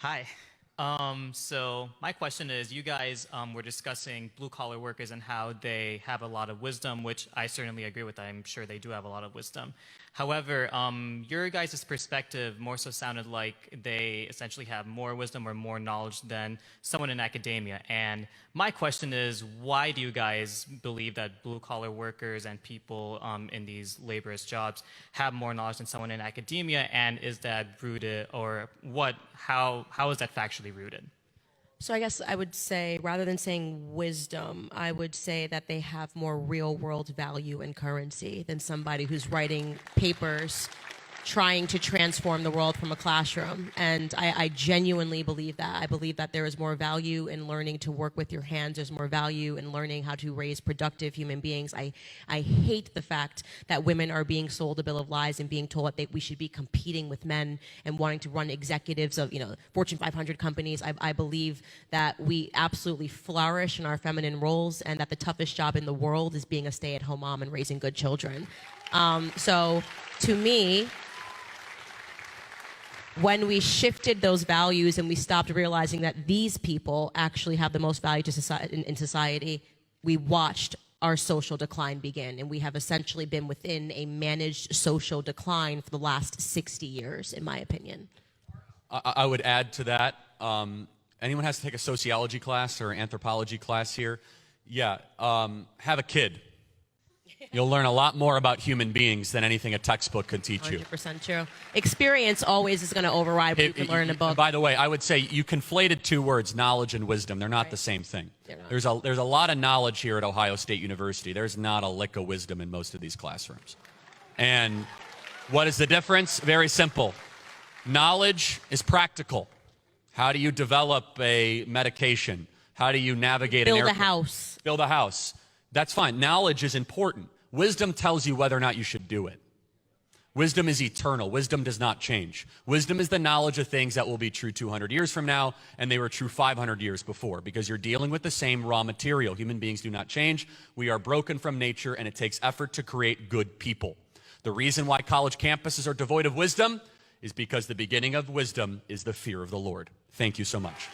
Hi. So my question is, you guys were discussing blue-collar workers and how they have a lot of wisdom, which I certainly agree with. I'm sure they do have a lot of wisdom. However, your guys' perspective more so sounded like they essentially have more wisdom or more knowledge than someone in academia. And my question is, why do you guys believe that blue-collar workers and people in these laborious jobs have more knowledge than someone in academia? And is that rooted, or how is that factually rooted? So I guess I would say, rather than saying wisdom, I would say that they have more real world value and currency than somebody who's writing papers trying to transform the world from a classroom. And I genuinely believe that. I believe that there is more value in learning to work with your hands. There's more value in learning how to raise productive human beings. I hate the fact that women are being sold a bill of lies and being told that we should be competing with men and wanting to run executives of, Fortune 500 companies. I believe that we absolutely flourish in our feminine roles, and that the toughest job in the world is being a stay-at-home mom and raising good children. So to me, when we shifted those values and we stopped realizing that these people actually have the most value to society, in society, we watched our social decline begin. And we have essentially been within a managed social decline for the last 60 years, in my opinion. I would add to that, anyone has to take a sociology class or anthropology class here? Yeah, have a kid. You'll learn a lot more about human beings than anything a textbook could teach you. 100% true. Experience always is going to override what you can learn in a book. By the way, I would say you conflated two words, knowledge and wisdom. They're not the same thing. There's a lot of knowledge here at Ohio State University. There's not a lick of wisdom in most of these classrooms. And what is the difference? Very simple. Knowledge is practical. How do you develop a medication? How do you navigate an airplane? Build a house. Build a house. That's fine. Knowledge is important. Wisdom tells you whether or not you should do it. Wisdom is eternal. Wisdom does not change. Wisdom is the knowledge of things that will be true 200 years from now, and they were true 500 years before, because you're dealing with the same raw material. Human beings do not change. We are broken from nature, and it takes effort to create good people. The reason why college campuses are devoid of wisdom is because the beginning of wisdom is the fear of the Lord. Thank you so much.